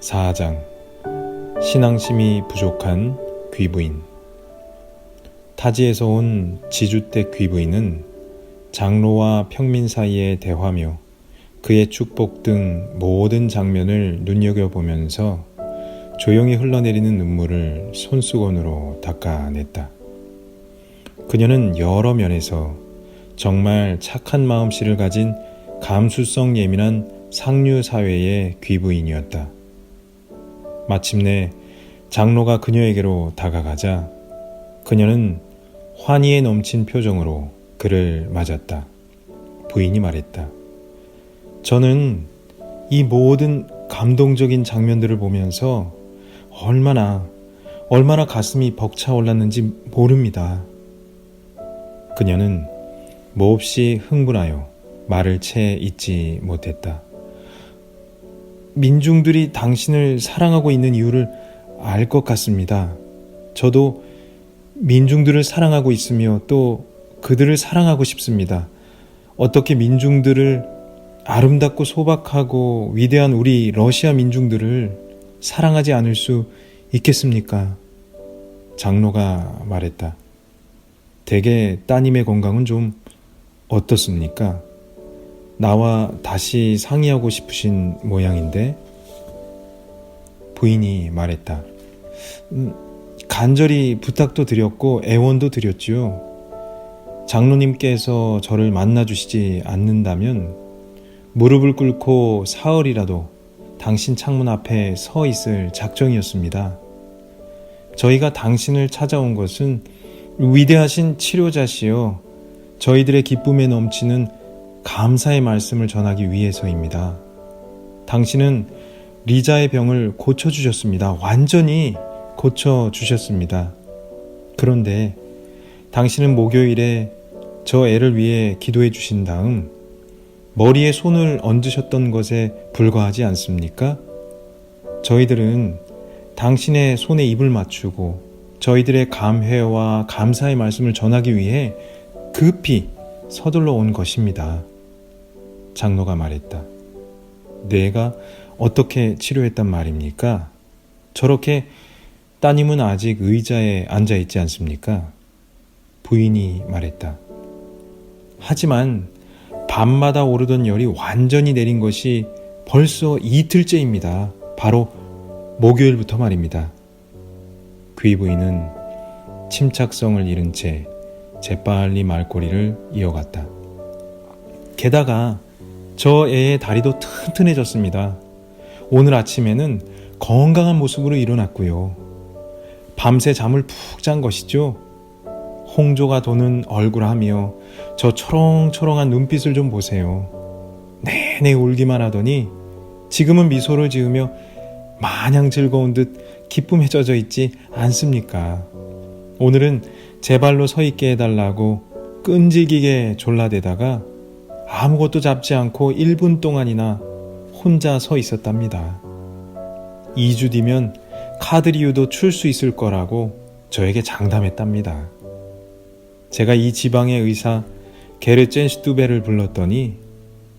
4장 신앙심이 부족한 귀부인. 타지에서 온 지주댁 귀부인은 장로와 평민 사이의 대화며 그의 축복 등 모든 장면을 눈여겨보면서 조용히 흘러내리는 눈물을 손수건으로 닦아냈다. 그녀는 여러 면에서 정말 착한 마음씨를 가진 감수성 예민한 상류 사회의 귀부인이었다. 마침내 장로가 그녀에게로 다가가자 그녀는 환희에 넘친 표정으로 그를 맞았다. 부인이 말했다. 저는 이 모든 감동적인 장면들을 보면서 얼마나 가슴이 벅차올랐는지 모릅니다. 그녀는 몹시 흥분하여 말을 채 잇지 못했다. 민중들이 당신을 사랑하고 있는 이유를 알 것 같습니다. 저도 민중들을 사랑하고 있으며 또 그들을 사랑하고 싶습니다. 어떻게 민중들을 아름답고 소박하고 위대한 우리 러시아 민중들을 사랑하지 않을 수 있겠습니까? 장로가 말했다. 대개 따님의 건강은 좀 어떻습니까? 나와 다시 상의하고 싶으신 모양인데? 부인이 말했다. 간절히 부탁도 드렸고 애원도 드렸지요. 장로님께서 저를 만나주시지 않는다면 무릎을 꿇고 사흘이라도 당신 창문 앞에 서 있을 작정이었습니다. 저희가 당신을 찾아온 것은 위대하신 치료자시여 저희들의 기쁨에 넘치는 감사의 말씀을 전하기 위해서입니다. 당신은 리자의 병을 고쳐주셨습니다. 완전히 고쳐주셨습니다. 그런데 당신은 목요일에 저 애를 위해 기도해 주신 다음 머리에 손을 얹으셨던 것에 불과하지 않습니까? 저희들은 당신의 손에 입을 맞추고 저희들의 감회와 감사의 말씀을 전하기 위해 급히 서둘러 온 것입니다. 장로가 말했다. 내가 어떻게 치료했단 말입니까? 저렇게 따님은 아직 의자에 앉아있지 않습니까? 부인이 말했다. 하지만 밤마다 오르던 열이 완전히 내린 것이 벌써 이틀째입니다. 바로 목요일부터 말입니다. 귀부인은 침착성을 잃은 채 재빨리 말꼬리를 이어갔다. 게다가 저 애의 다리도 튼튼해졌습니다. 오늘 아침에는 건강한 모습으로 일어났고요. 밤새 잠을 푹 잔 것이죠. 홍조가 도는 얼굴하며 저 초롱초롱한 눈빛을 좀 보세요. 내내 울기만 하더니 지금은 미소를 지으며 마냥 즐거운 듯 기쁨에 젖어 있지 않습니까? 오늘은 제 발로 서 있게 해달라고 끈질기게 졸라대다가 아무것도 잡지 않고 1분 동안이나 혼자 서 있었답니다. 2주 뒤면 카드리유도 출 수 있을 거라고 저에게 장담했답니다. 제가 이 지방의 의사 게르첸슈투베를 불렀더니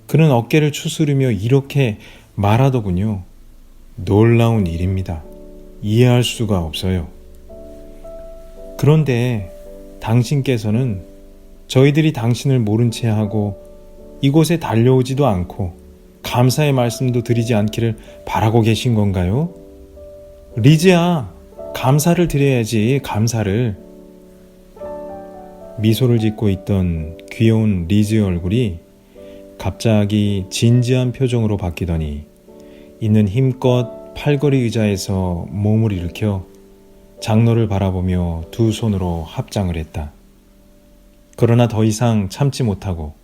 그는 어깨를 추스르며 이렇게 말하더군요. 놀라운 일입니다. 이해할 수가 없어요. 그런데 당신께서는 저희들이 당신을 모른 채 하고 이곳에 달려오지도 않고 감사의 말씀도 드리지 않기를 바라고 계신 건가요? 리즈야, 감사를 드려야지, 감사를. 미소를 짓고 있던 귀여운 리즈의 얼굴이 갑자기 진지한 표정으로 바뀌더니 있는 힘껏 팔걸이 의자에서 몸을 일으켜 장로를 바라보며 두 손으로 합장을 했다. 그러나 더 이상 참지 못하고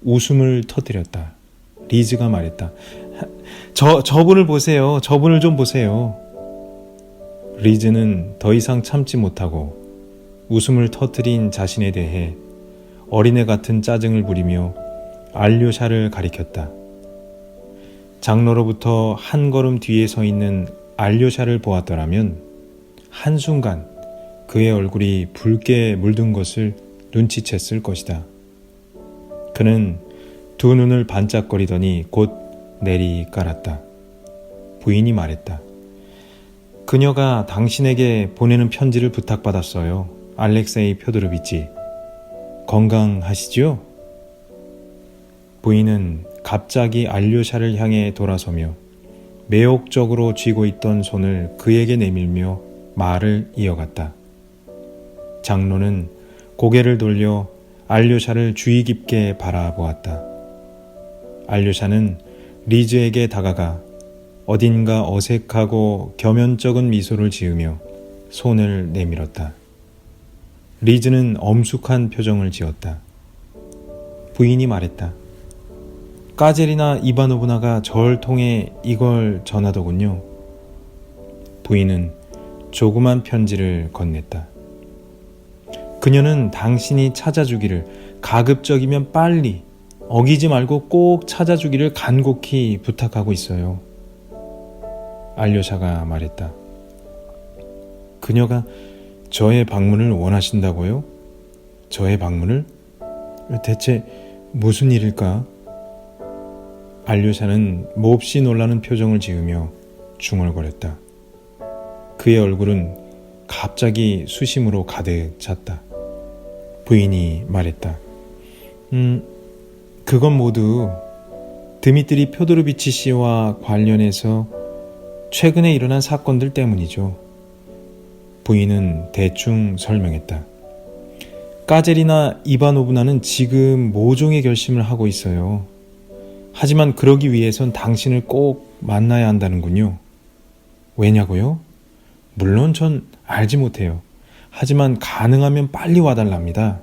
웃음을 터뜨렸다. 리즈가 말했다. 저분을 보세요. 저분을 좀 보세요. 리즈는 더 이상 참지 못하고 웃음을 터뜨린 자신에 대해 어린애 같은 짜증을 부리며 알료샤를 가리켰다. 장로로부터 한 걸음 뒤에 서 있는 알료샤를 보았더라면 한순간 그의 얼굴이 붉게 물든 것을 눈치챘을 것이다. 그는 두 눈을 반짝거리더니 곧 내리 깔았다. 부인이 말했다. 그녀가 당신에게 보내는 편지를 부탁받았어요. 알렉세이 펴도르비치. 건강하시죠? 부인은 갑자기 알료샤를 향해 돌아서며 매혹적으로 쥐고 있던 손을 그에게 내밀며 말을 이어갔다. 장로는 고개를 돌려 알료샤를 주의 깊게 바라보았다. 알료샤는 리즈에게 다가가 어딘가 어색하고 겸연쩍은 미소를 지으며 손을 내밀었다. 리즈는 엄숙한 표정을 지었다. 부인이 말했다. 까제리나 이바노브나가 절 통해 이걸 전하더군요. 부인은 조그만 편지를 건넸다. 그녀는 당신이 찾아주기를, 가급적이면 빨리, 어기지 말고 꼭 찾아주기를 간곡히 부탁하고 있어요. 알료샤가 말했다. 그녀가 저의 방문을 원하신다고요? 저의 방문을? 대체 무슨 일일까? 알료샤는 몹시 놀라는 표정을 지으며 중얼거렸다. 그의 얼굴은 갑자기 수심으로 가득 찼다. 부인이 말했다. 그건 모두 드미트리 펴도르비치 씨와 관련해서 최근에 일어난 사건들 때문이죠. 부인은 대충 설명했다. 까제리나 이바노브나는 지금 모종의 결심을 하고 있어요. 하지만 그러기 위해선 당신을 꼭 만나야 한다는군요. 왜냐고요? 물론 전 알지 못해요. 하지만 가능하면 빨리 와달랍니다.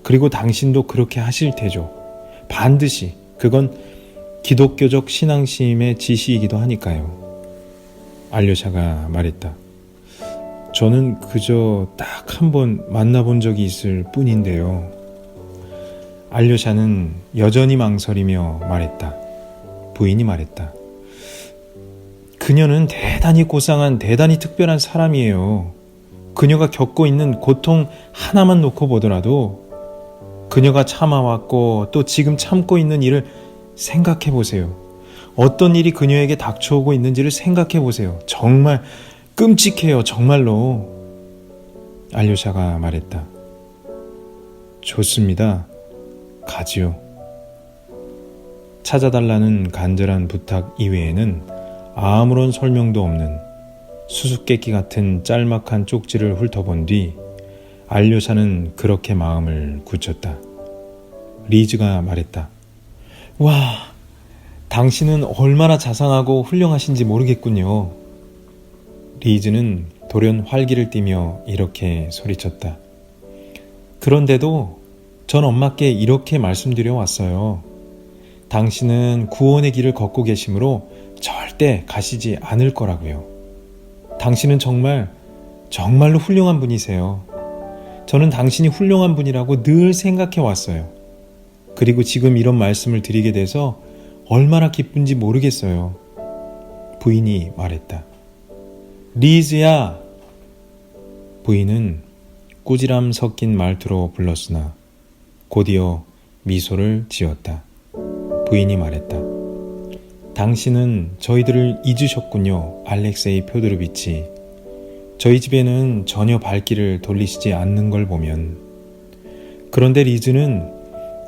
그리고 당신도 그렇게 하실 테죠. 반드시. 그건 기독교적 신앙심의 지시이기도 하니까요. 알료샤가 말했다. 저는 그저 딱 한 번 만나본 적이 있을 뿐인데요. 알료샤는 여전히 망설이며 말했다. 부인이 말했다. 그녀는 대단히 고상한, 대단히 특별한 사람이에요. 그녀가 겪고 있는 고통 하나만 놓고 보더라도 그녀가 참아왔고 또 지금 참고 있는 일을 생각해 보세요. 어떤 일이 그녀에게 닥쳐오고 있는지를 생각해 보세요. 정말 끔찍해요. 정말로. 알료샤가 말했다. 좋습니다. 가지요. 찾아달라는 간절한 부탁 이외에는 아무런 설명도 없는 수수께끼 같은 짤막한 쪽지를 훑어본 뒤 알료샤는 그렇게 마음을 굳혔다. 리즈가 말했다. 와, 당신은 얼마나 자상하고 훌륭하신지 모르겠군요. 리즈는 돌연 활기를 띠며 이렇게 소리쳤다. 그런데도 전 엄마께 이렇게 말씀드려 왔어요. 당신은 구원의 길을 걷고 계시므로 절대 가시지 않을 거라고요. 당신은 정말로 훌륭한 분이세요. 저는 당신이 훌륭한 분이라고 늘 생각해 왔어요. 그리고 지금 이런 말씀을 드리게 돼서 얼마나 기쁜지 모르겠어요. 부인이 말했다. 리즈야! 부인은 꾸지람 섞인 말투로 불렀으나 곧이어 미소를 지었다. 부인이 말했다. 당신은 저희들을 잊으셨군요, 알렉세이 펴도르비치. 저희 집에는 전혀 발길을 돌리시지 않는 걸 보면. 그런데 리즈는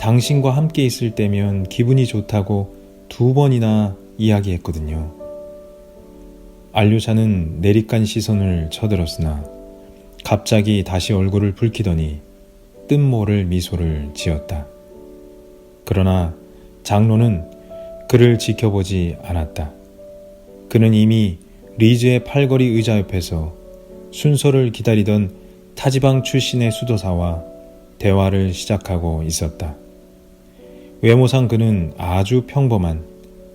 당신과 함께 있을 때면 기분이 좋다고 2번이나 이야기했거든요. 알료샤는 내리깐 시선을 쳐들었으나 갑자기 다시 얼굴을 붉히더니 뜻모를 미소를 지었다. 그러나 장로는 그를 지켜보지 않았다. 그는 이미 리즈의 팔걸이 의자 옆에서 순서를 기다리던 타지방 출신의 수도사와 대화를 시작하고 있었다. 외모상 그는 아주 평범한,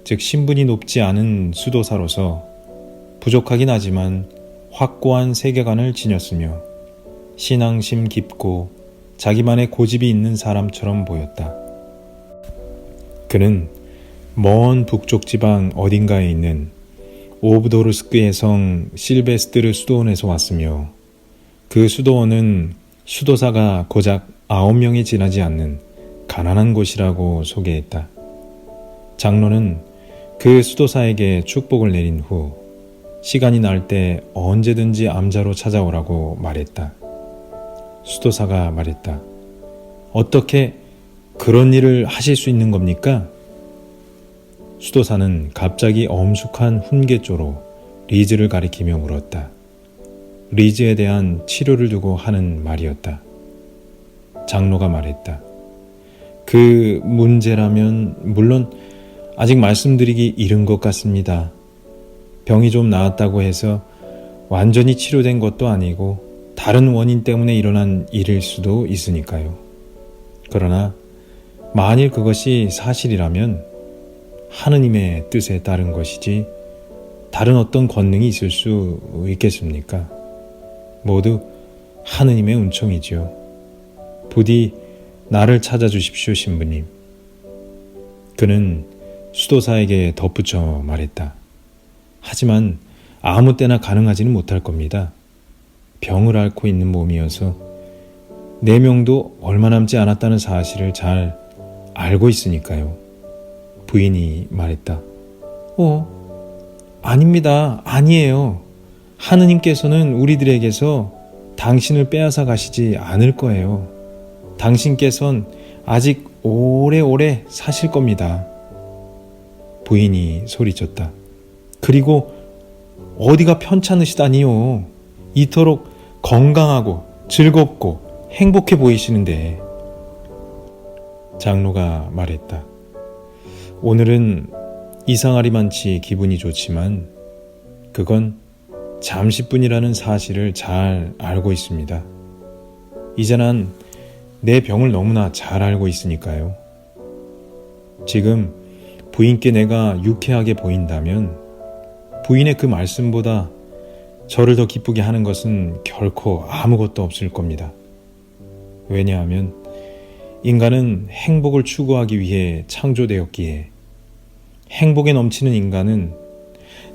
즉 신분이 높지 않은 수도사로서 부족하긴 하지만 확고한 세계관을 지녔으며 신앙심 깊고 자기만의 고집이 있는 사람처럼 보였다. 그는 먼 북쪽 지방 어딘가에 있는 오브도르스크의 성 실베스트르 수도원에서 왔으며 그 수도원은 수도사가 고작 9명이 지나지 않는 가난한 곳이라고 소개했다. 장로는 그 수도사에게 축복을 내린 후 시간이 날 때 언제든지 암자로 찾아오라고 말했다. 수도사가 말했다. 어떻게 그런 일을 하실 수 있는 겁니까? 수도사는 갑자기 엄숙한 훈계조로 리즈를 가리키며 물었다. 리즈에 대한 치료를 두고 하는 말이었다. 장로가 말했다. 그 문제라면 물론 아직 말씀드리기 이른 것 같습니다. 병이 좀 나았다고 해서 완전히 치료된 것도 아니고 다른 원인 때문에 일어난 일일 수도 있으니까요. 그러나 만일 그것이 사실이라면 하느님의 뜻에 따른 것이지 다른 어떤 권능이 있을 수 있겠습니까? 모두 하느님의 은총이지요. 부디 나를 찾아주십시오, 신부님. 그는 수도사에게 덧붙여 말했다. 하지만 아무 때나 가능하지는 못할 겁니다. 병을 앓고 있는 몸이어서 내 명도 얼마 남지 않았다는 사실을 잘 알고 있으니까요. 부인이 말했다. 아닙니다. 아니에요. 하느님께서는 우리들에게서 당신을 빼앗아 가시지 않을 거예요. 당신께선 아직 오래오래 사실 겁니다. 부인이 소리쳤다. 그리고 어디가 편찮으시다니요. 이토록 건강하고 즐겁고 행복해 보이시는데. 장로가 말했다. 오늘은 이상하리만치 기분이 좋지만 그건 잠시뿐이라는 사실을 잘 알고 있습니다. 이제 난 내 병을 너무나 잘 알고 있으니까요. 지금 부인께 내가 유쾌하게 보인다면 부인의 그 말씀보다 저를 더 기쁘게 하는 것은 결코 아무것도 없을 겁니다. 왜냐하면 인간은 행복을 추구하기 위해 창조되었기에 행복에 넘치는 인간은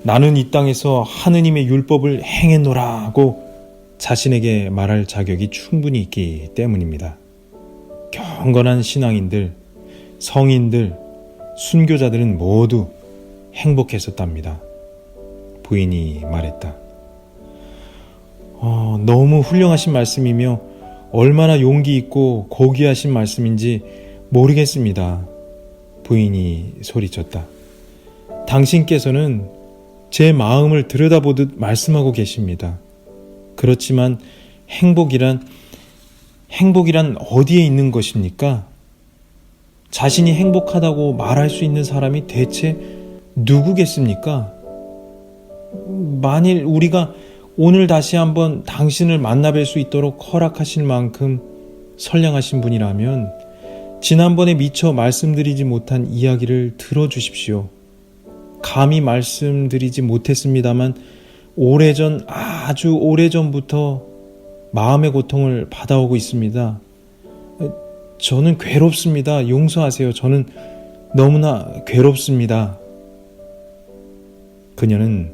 나는 이 땅에서 하느님의 율법을 행했노라고 자신에게 말할 자격이 충분히 있기 때문입니다. 경건한 신앙인들, 성인들, 순교자들은 모두 행복했었답니다. 부인이 말했다. 너무 훌륭하신 말씀이며 얼마나 용기 있고 고귀하신 말씀인지 모르겠습니다. 부인이 소리쳤다. 당신께서는 제 마음을 들여다보듯 말씀하고 계십니다. 그렇지만 행복이란 어디에 있는 것입니까? 자신이 행복하다고 말할 수 있는 사람이 대체 누구겠습니까? 만일 우리가 오늘 다시 한번 당신을 만나뵐 수 있도록 허락하실 만큼 선량하신 분이라면 지난번에 미처 말씀드리지 못한 이야기를 들어주십시오. 감히 말씀드리지 못했습니다만 오래전, 아주 오래전부터 마음의 고통을 받아오고 있습니다. 저는 괴롭습니다. 용서하세요. 저는 너무나 괴롭습니다. 그녀는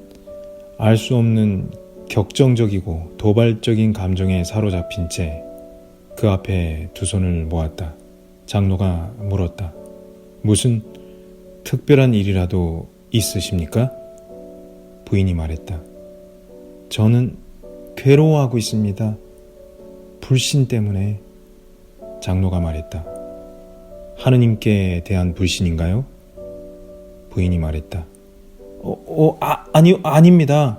알 수 없는 격정적이고 도발적인 감정에 사로잡힌 채 그 앞에 두 손을 모았다. 장로가 물었다. 무슨 특별한 일이라도 있으십니까? 부인이 말했다. 저는 괴로워하고 있습니다. 불신 때문에. 장로가 말했다. 하느님께 대한 불신인가요? 부인이 말했다. 아닙니다.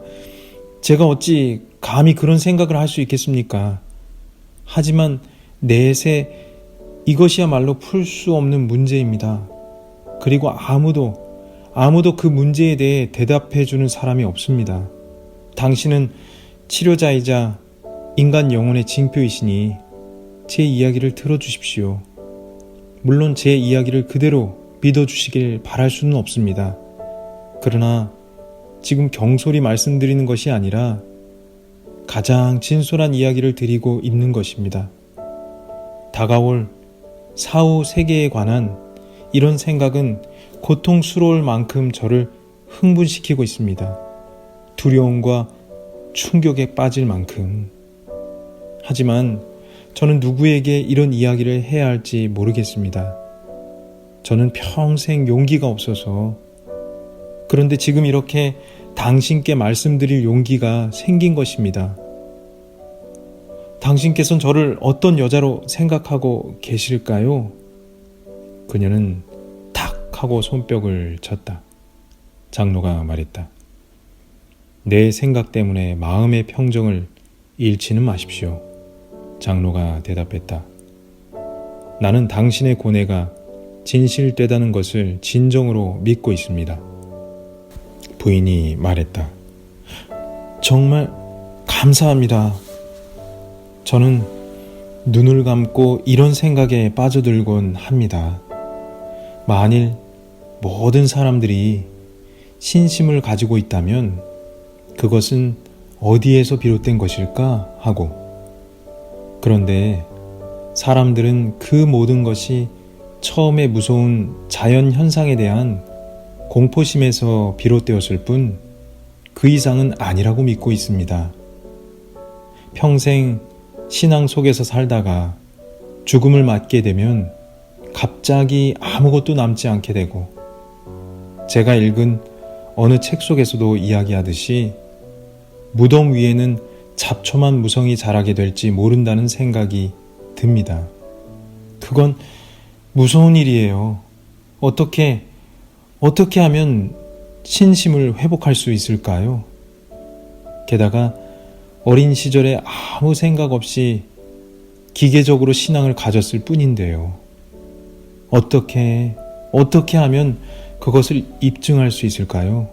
제가 어찌 감히 그런 생각을 할 수 있겠습니까? 하지만 내세 이것이야말로 풀 수 없는 문제입니다. 그리고 아무도 그 문제에 대해 대답해 주는 사람이 없습니다. 당신은 치료자이자 인간 영혼의 징표이시니 제 이야기를 들어주십시오. 물론 제 이야기를 그대로 믿어주시길 바랄 수는 없습니다. 그러나 지금 경솔히 말씀드리는 것이 아니라 가장 진솔한 이야기를 드리고 있는 것입니다. 다가올 사후 세계에 관한 이런 생각은 고통스러울 만큼 저를 흥분시키고 있습니다. 두려움과 충격에 빠질 만큼. 하지만 저는 누구에게 이런 이야기를 해야 할지 모르겠습니다. 저는 평생 용기가 없어서. 그런데 지금 이렇게 당신께 말씀드릴 용기가 생긴 것입니다. 당신께서는 저를 어떤 여자로 생각하고 계실까요? 그녀는 탁 하고 손뼉을 쳤다. 장로가 말했다. 내 생각 때문에 마음의 평정을 잃지는 마십시오. 장로가 대답했다. 나는 당신의 고뇌가 진실되다는 것을 진정으로 믿고 있습니다. 부인이 말했다. 정말 감사합니다. 저는 눈을 감고 이런 생각에 빠져들곤 합니다. 만일 모든 사람들이 신심을 가지고 있다면 그것은 어디에서 비롯된 것일까 하고, 그런데 사람들은 그 모든 것이 처음에 무서운 자연 현상에 대한 공포심에서 비롯되었을 뿐 그 이상은 아니라고 믿고 있습니다. 평생 신앙 속에서 살다가 죽음을 맞게 되면 갑자기 아무것도 남지 않게 되고, 제가 읽은 어느 책 속에서도 이야기하듯이 무덤 위에는 잡초만 무성히 자라게 될지 모른다는 생각이 듭니다. 그건 무서운 일이에요. 어떻게 하면 신심을 회복할 수 있을까요? 게다가 어린 시절에 아무 생각 없이 기계적으로 신앙을 가졌을 뿐인데요. 어떻게 하면 그것을 입증할 수 있을까요?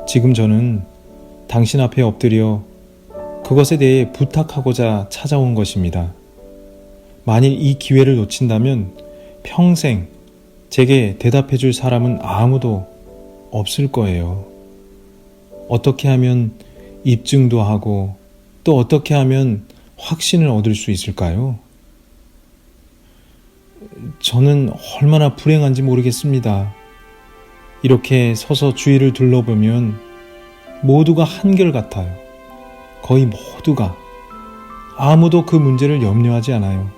지금 저는 당신 앞에 엎드려 그것에 대해 부탁하고자 찾아온 것입니다. 만일 이 기회를 놓친다면 평생 제게 대답해 줄 사람은 아무도 없을 거예요. 어떻게 하면 입증도 하고 또 어떻게 하면 확신을 얻을 수 있을까요? 저는 얼마나 불행한지 모르겠습니다. 이렇게 서서 주위를 둘러보면 모두가 한결같아요. 거의 모두가. 아무도 그 문제를 염려하지 않아요.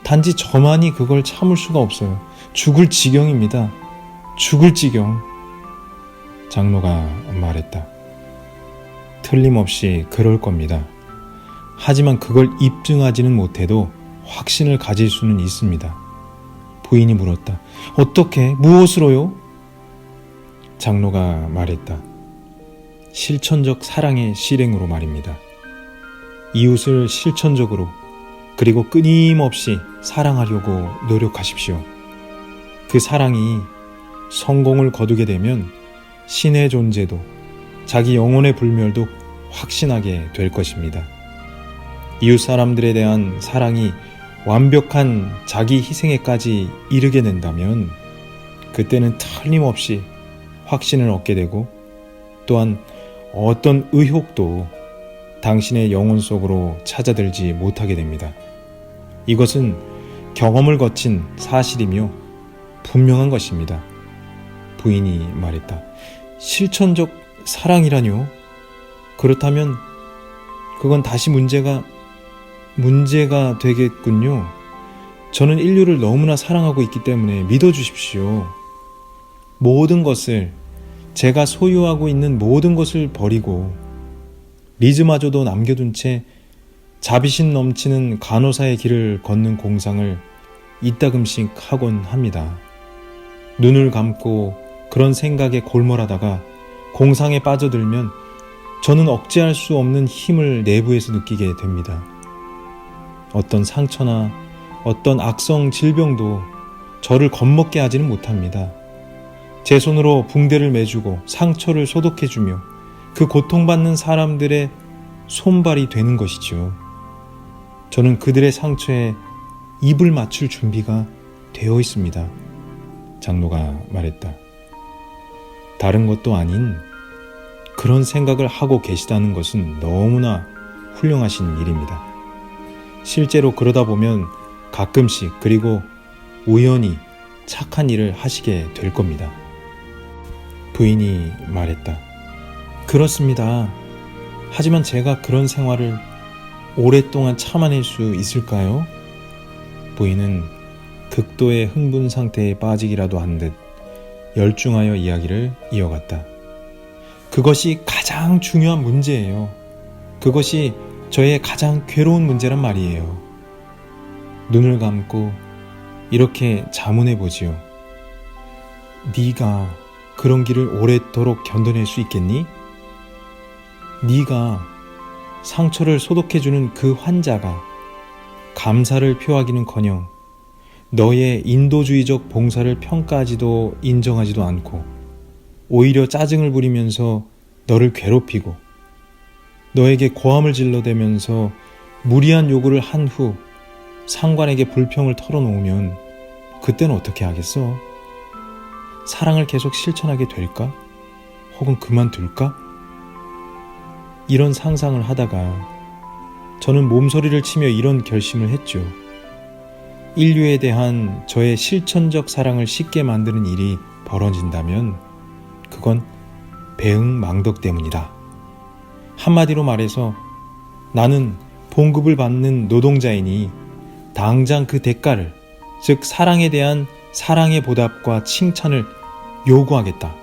단지 저만이 그걸 참을 수가 없어요. 죽을 지경입니다. 죽을 지경. 장로가 말했다. 틀림없이 그럴 겁니다. 하지만 그걸 입증하지는 못해도 확신을 가질 수는 있습니다. 부인이 물었다. 어떻게? 무엇으로요? 장로가 말했다. 실천적 사랑의 실행으로 말입니다. 이웃을 실천적으로 그리고 끊임없이 사랑하려고 노력하십시오. 그 사랑이 성공을 거두게 되면 신의 존재도 자기 영혼의 불멸도 확신하게 될 것입니다. 이웃 사람들에 대한 사랑이 완벽한 자기 희생에까지 이르게 된다면 그때는 틀림없이 확신을 얻게 되고, 또한 어떤 의혹도 당신의 영혼 속으로 찾아들지 못하게 됩니다. 이것은 경험을 거친 사실이며 분명한 것입니다. 부인이 말했다. 실천적 사랑이라뇨? 그렇다면 그건 다시 문제가 되겠군요. 저는 인류를 너무나 사랑하고 있기 때문에 믿어주십시오. 모든 것을, 제가 소유하고 있는 모든 것을 버리고 리즈마저도 남겨둔 채 자비심 넘치는 간호사의 길을 걷는 공상을 이따금씩 하곤 합니다. 눈을 감고 그런 생각에 골몰하다가 공상에 빠져들면 저는 억제할 수 없는 힘을 내부에서 느끼게 됩니다. 어떤 상처나 어떤 악성 질병도 저를 겁먹게 하지는 못합니다. 제 손으로 붕대를 매주고 상처를 소독해주며 그 고통받는 사람들의 손발이 되는 것이죠. 저는 그들의 상처에 입을 맞출 준비가 되어 있습니다. 장로가 말했다. 다른 것도 아닌 그런 생각을 하고 계시다는 것은 너무나 훌륭하신 일입니다. 실제로 그러다 보면 가끔씩, 그리고 우연히 착한 일을 하시게 될 겁니다. 부인이 말했다. 그렇습니다. 하지만 제가 그런 생활을 오랫동안 참아낼 수 있을까요? 부인은 극도의 흥분 상태에 빠지기라도 한 듯 열중하여 이야기를 이어갔다. 그것이 가장 중요한 문제예요. 그것이 저의 가장 괴로운 문제란 말이에요. 눈을 감고 이렇게 자문해 보지요. 네가 그런 길을 오랫도록 견뎌낼 수 있겠니? 네가 상처를 소독해주는 그 환자가 감사를 표하기는커녕 너의 인도주의적 봉사를 평가하지도 인정하지도 않고 오히려 짜증을 부리면서 너를 괴롭히고 너에게 고함을 질러대면서 무리한 요구를 한 후 상관에게 불평을 털어놓으면 그때는 어떻게 하겠어? 사랑을 계속 실천하게 될까? 혹은 그만둘까? 이런 상상을 하다가 저는 몸서리를 치며 이런 결심을 했죠. 인류에 대한 저의 실천적 사랑을 쉽게 만드는 일이 벌어진다면 그건 배응망덕 때문이다. 한마디로 말해서 나는 봉급을 받는 노동자이니 당장 그 대가를, 즉 사랑에 대한 사랑의 보답과 칭찬을 요구하겠다.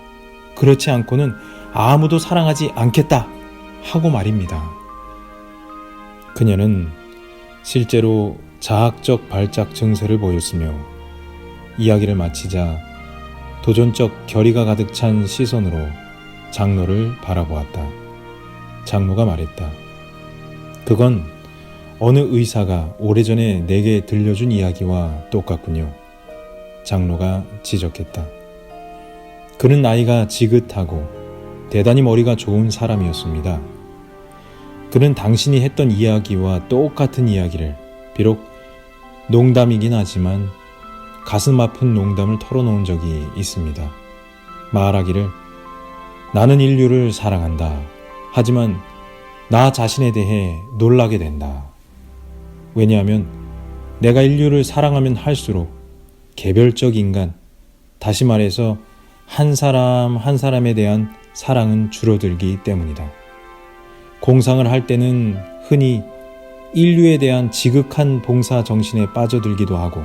그렇지 않고는 아무도 사랑하지 않겠다 하고 말입니다. 그녀는 실제로 자학적 발작 증세를 보였으며 이야기를 마치자 도전적 결의가 가득 찬 시선으로 장로를 바라보았다. 장로가 말했다. 그건 어느 의사가 오래전에 내게 들려준 이야기와 똑같군요. 장로가 지적했다. 그는 나이가 지긋하고 대단히 머리가 좋은 사람이었습니다. 그는 당신이 했던 이야기와 똑같은 이야기를 비록 농담이긴 하지만 가슴 아픈 농담을 털어놓은 적이 있습니다. 말하기를 나는 인류를 사랑한다. 하지만 나 자신에 대해 놀라게 된다. 왜냐하면 내가 인류를 사랑하면 할수록 개별적 인간, 다시 말해서 한 사람 한 사람에 대한 사랑은 줄어들기 때문이다. 공상을 할 때는 흔히 인류에 대한 지극한 봉사 정신에 빠져들기도 하고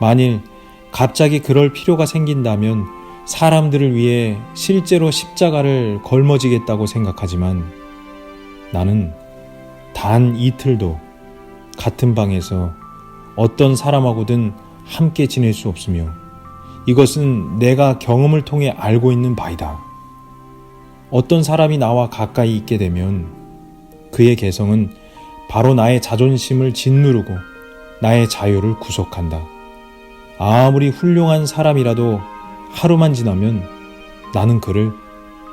만일 갑자기 그럴 필요가 생긴다면 사람들을 위해 실제로 십자가를 걸머지겠다고 생각하지만 나는 단 이틀도 같은 방에서 어떤 사람하고든 함께 지낼 수 없으며 이것은 내가 경험을 통해 알고 있는 바이다. 어떤 사람이 나와 가까이 있게 되면 그의 개성은 바로 나의 자존심을 짓누르고 나의 자유를 구속한다. 아무리 훌륭한 사람이라도 하루만 지나면 나는 그를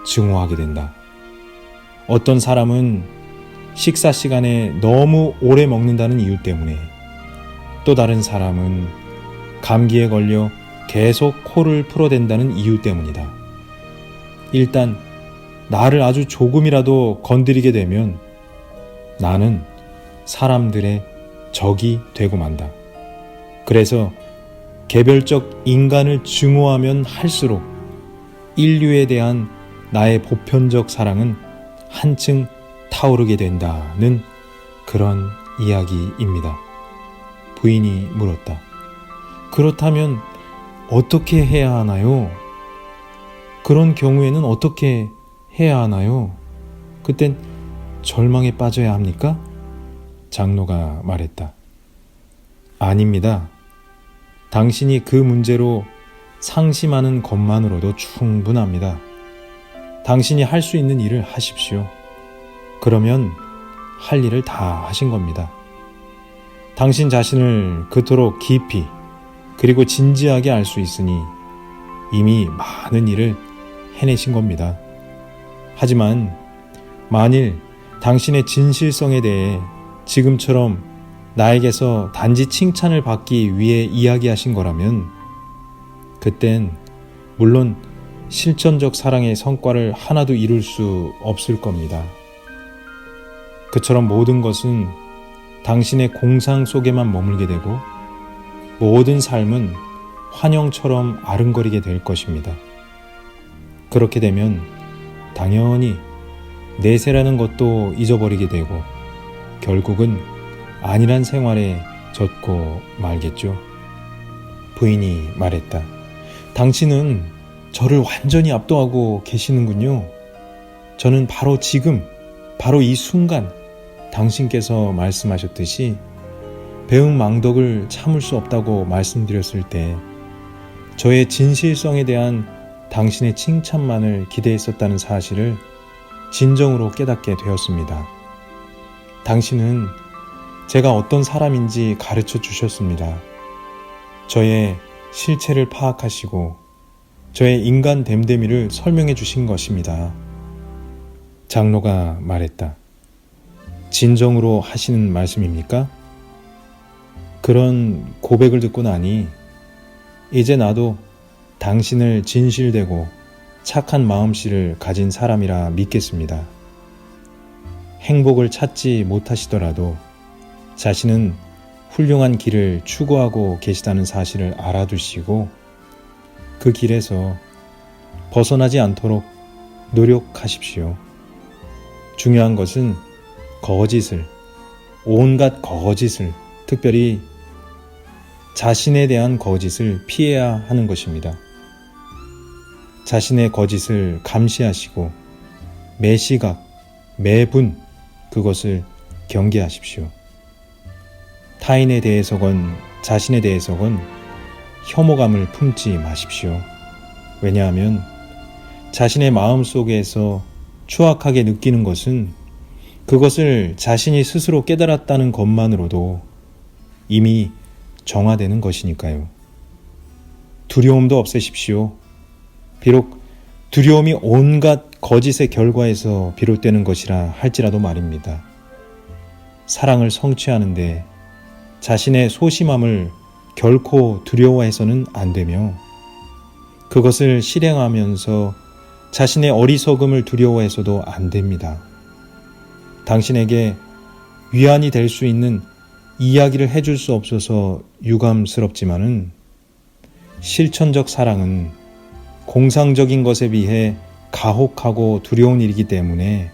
증오하게 된다. 어떤 사람은 식사 시간에 너무 오래 먹는다는 이유 때문에, 또 다른 사람은 감기에 걸려 계속 코를 풀어댄다는 이유 때문이다. 일단 나를 아주 조금이라도 건드리게 되면 나는 사람들의 적이 되고 만다. 그래서 개별적 인간을 증오하면 할수록 인류에 대한 나의 보편적 사랑은 한층 타오르게 된다는 그런 이야기입니다. 부인이 물었다. 그렇다면 어떻게 해야 하나요? 그런 경우에는 어떻게 해야 하나요? 그땐 절망에 빠져야 합니까? 장로가 말했다. 아닙니다. 당신이 그 문제로 상심하는 것만으로도 충분합니다. 당신이 할 수 있는 일을 하십시오. 그러면 할 일을 다 하신 겁니다. 당신 자신을 그토록 깊이 그리고 진지하게 알 수 있으니 이미 많은 일을 해내신 겁니다. 하지만 만일 당신의 진실성에 대해 지금처럼 나에게서 단지 칭찬을 받기 위해 이야기하신 거라면 그땐 물론 실천적 사랑의 성과를 하나도 이룰 수 없을 겁니다. 그처럼 모든 것은 당신의 공상 속에만 머물게 되고 모든 삶은 환영처럼 아른거리게 될 것입니다. 그렇게 되면 당연히 내세라는 것도 잊어버리게 되고 결국은 안일한 생활에 젖고 말겠죠. 부인이 말했다. 당신은 저를 완전히 압도하고 계시는군요. 저는 바로 지금, 바로 이 순간 당신께서 말씀하셨듯이 배은망덕을 참을 수 없다고 말씀드렸을 때 저의 진실성에 대한 당신의 칭찬만을 기대했었다는 사실을 진정으로 깨닫게 되었습니다. 당신은 제가 어떤 사람인지 가르쳐 주셨습니다. 저의 실체를 파악하시고 저의 인간 됨됨이를 설명해 주신 것입니다. 장로가 말했다. 진정으로 하시는 말씀입니까? 그런 고백을 듣고 나니 이제 나도 당신을 진실되고 착한 마음씨를 가진 사람이라 믿겠습니다. 행복을 찾지 못하시더라도 자신은 훌륭한 길을 추구하고 계시다는 사실을 알아두시고 그 길에서 벗어나지 않도록 노력하십시오. 중요한 것은 거짓을, 온갖 거짓을, 특별히 자신에 대한 거짓을 피해야 하는 것입니다. 자신의 거짓을 감시하시고 매 시각, 매분 그것을 경계하십시오. 타인에 대해서건 자신에 대해서건 혐오감을 품지 마십시오. 왜냐하면 자신의 마음속에서 추악하게 느끼는 것은 그것을 자신이 스스로 깨달았다는 것만으로도 이미 정화되는 것이니까요. 두려움도 없애십시오. 비록 두려움이 온갖 거짓의 결과에서 비롯되는 것이라 할지라도 말입니다. 사랑을 성취하는데 자신의 소심함을 결코 두려워해서는 안 되며 그것을 실행하면서 자신의 어리석음을 두려워해서도 안 됩니다. 당신에게 위안이 될 수 있는 이야기를 해줄 수 없어서 유감스럽지만은 실천적 사랑은 공상적인 것에 비해 가혹하고 두려운 일이기 때문에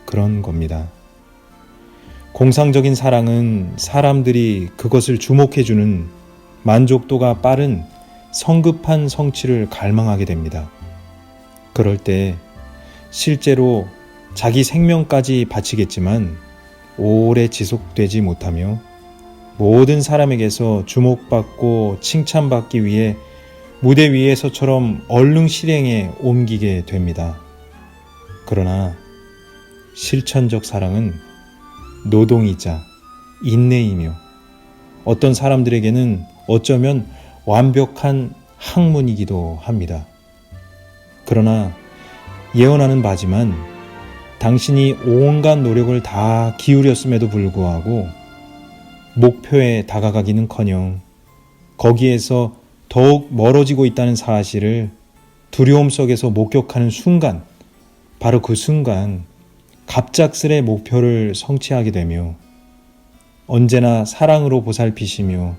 그런 겁니다. 공상적인 사랑은 사람들이 그것을 주목해주는 만족도가 빠른 성급한 성취를 갈망하게 됩니다. 그럴 때 실제로 자기 생명까지 바치겠지만 오래 지속되지 못하며 모든 사람에게서 주목받고 칭찬받기 위해 무대 위에서처럼 얼른 실행에 옮기게 됩니다. 그러나 실천적 사랑은 노동이자 인내이며 어떤 사람들에게는 어쩌면 완벽한 학문이기도 합니다. 그러나 예언하는 바지만 당신이 온갖 노력을 다 기울였음에도 불구하고 목표에 다가가기는커녕 거기에서 더욱 멀어지고 있다는 사실을 두려움 속에서 목격하는 순간, 바로 그 순간 갑작스레 목표를 성취하게 되며 언제나 사랑으로 보살피시며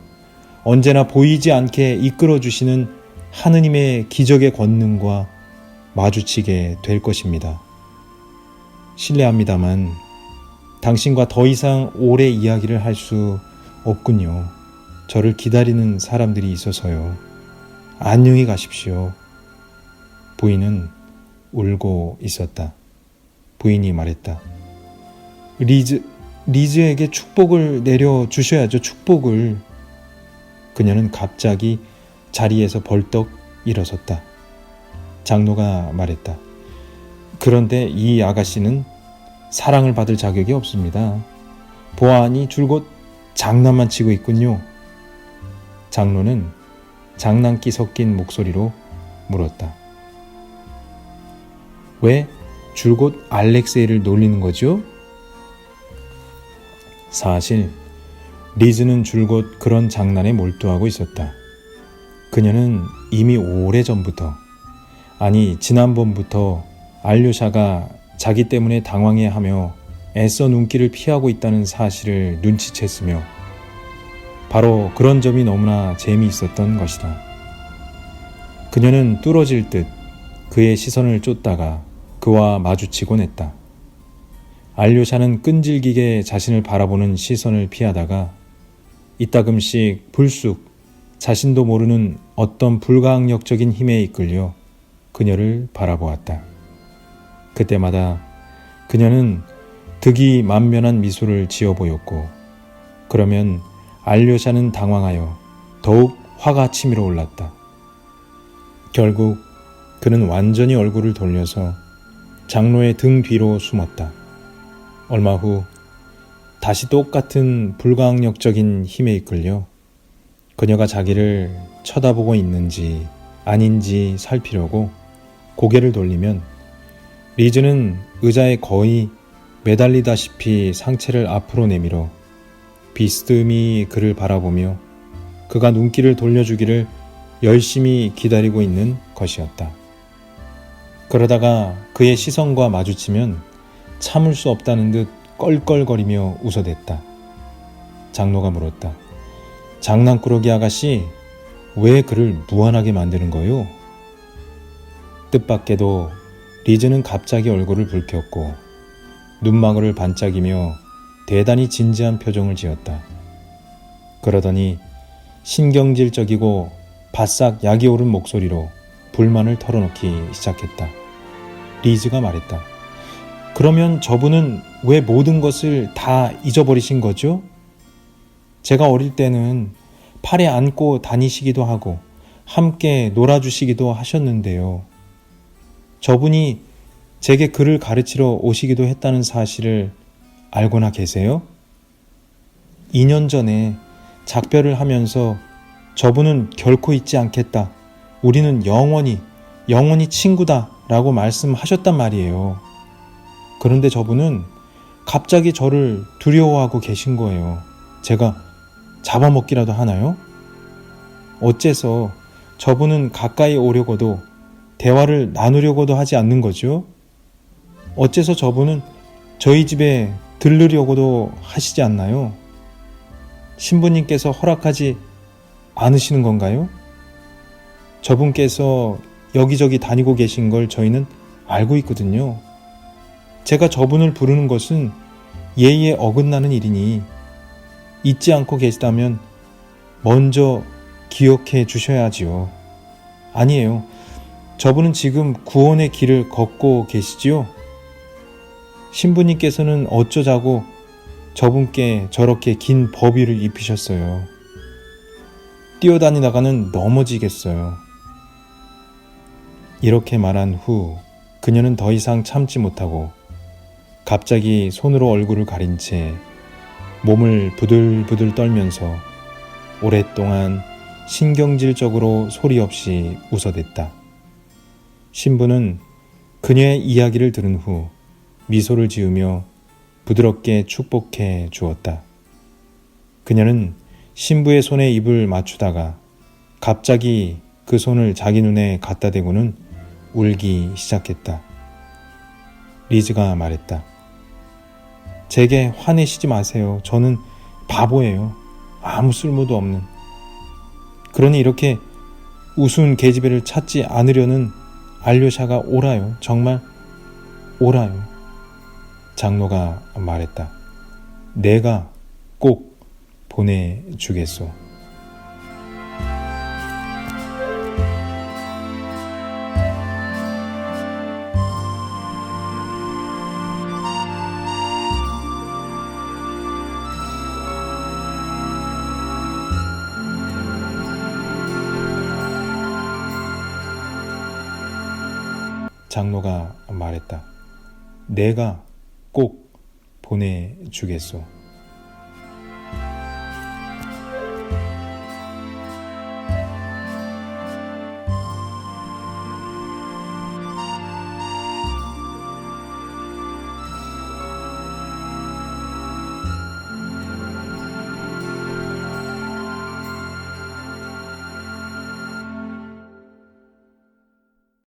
언제나 보이지 않게 이끌어주시는 하느님의 기적의 권능과 마주치게 될 것입니다. 실례합니다만 당신과 더 이상 오래 이야기를 할 수 없군요. 저를 기다리는 사람들이 있어서요. 안녕히 가십시오. 부인은 울고 있었다. 부인이 말했다. 리즈에게 축복을 내려주셔야죠. 축복을. 그녀는 갑자기 자리에서 벌떡 일어섰다. 장로가 말했다. 그런데 이 아가씨는 사랑을 받을 자격이 없습니다. 보아하니 줄곧 장난만 치고 있군요. 장로는 장난기 섞인 목소리로 물었다. 왜 줄곧 알렉세이를 놀리는 거죠? 사실 리즈는 줄곧 그런 장난에 몰두하고 있었다. 그녀는 이미 오래전부터, 아니 지난번부터 알료샤가 자기 때문에 당황해하며 애써 눈길을 피하고 있다는 사실을 눈치챘으며 바로 그런 점이 너무나 재미있었던 것이다. 그녀는 뚫어질 듯 그의 시선을 쫓다가 그와 마주치곤 했다. 알료샤는 끈질기게 자신을 바라보는 시선을 피하다가 이따금씩 불쑥 자신도 모르는 어떤 불가항력적인 힘에 이끌려 그녀를 바라보았다. 그때마다 그녀는 득이 만면한 미소를 지어 보였고, 그러면 알료샤는 당황하여 더욱 화가 치밀어 올랐다. 결국 그는 완전히 얼굴을 돌려서 장로의 등 뒤로 숨었다. 얼마 후 다시 똑같은 불가항력적인 힘에 이끌려 그녀가 자기를 쳐다보고 있는지 아닌지 살피려고 고개를 돌리면 리즈는 의자에 거의 매달리다시피 상체를 앞으로 내밀어 비스듬히 그를 바라보며 그가 눈길을 돌려주기를 열심히 기다리고 있는 것이었다. 그러다가 그의 시선과 마주치면 참을 수 없다는 듯 껄껄거리며 웃어댔다. 장로가 물었다. 장난꾸러기 아가씨, 왜 그를 무안하게 만드는 거요? 뜻밖에도 리즈는 갑자기 얼굴을 붉혔고 눈망울을 반짝이며 대단히 진지한 표정을 지었다. 그러더니 신경질적이고 바싹 약이 오른 목소리로 불만을 털어놓기 시작했다. 리즈가 말했다. 그러면 저분은 왜 모든 것을 다 잊어버리신 거죠? 제가 어릴 때는 팔에 안고 다니시기도 하고 함께 놀아주시기도 하셨는데요. 저분이 제게 글을 가르치러 오시기도 했다는 사실을 알고나 계세요? 2년 전에 작별을 하면서 저분은 결코 잊지 않겠다. 우리는 영원히 친구다 라고 말씀하셨단 말이에요. 그런데 저분은 갑자기 저를 두려워하고 계신 거예요. 제가 잡아먹기라도 하나요? 어째서 저분은 가까이 오려고도 대화를 나누려고도 하지 않는 거죠? 어째서 저분은 저희 집에 들르려고도 하시지 않나요? 신부님께서 허락하지 않으시는 건가요? 저분께서 여기저기 다니고 계신 걸 저희는 알고 있거든요. 제가 저분을 부르는 것은 예의에 어긋나는 일이니 잊지 않고 계시다면 먼저 기억해 주셔야지요. 아니에요. 저분은 지금 구원의 길을 걷고 계시지요? 신부님께서는 어쩌자고 저분께 저렇게 긴 법위를 입히셨어요. 뛰어다니다가는 넘어지겠어요. 이렇게 말한 후 그녀는 더 이상 참지 못하고 갑자기 손으로 얼굴을 가린 채 몸을 부들부들 떨면서 오랫동안 신경질적으로 소리 없이 웃어댔다. 신부는 그녀의 이야기를 들은 후 미소를 지으며 부드럽게 축복해 주었다. 그녀는 신부의 손에 입을 맞추다가 갑자기 그 손을 자기 눈에 갖다 대고는 울기 시작했다. 리즈가 말했다. 제게 화내시지 마세요. 저는 바보예요. 아무 쓸모도 없는. 그러니 이렇게 우스운 계집애를 찾지 않으려는 알료샤가 옳아요. 정말 옳아요. 장로가 말했다. 내가 꼭 보내주겠소. 장로가 말했다. 내가 꼭 보내주겠소.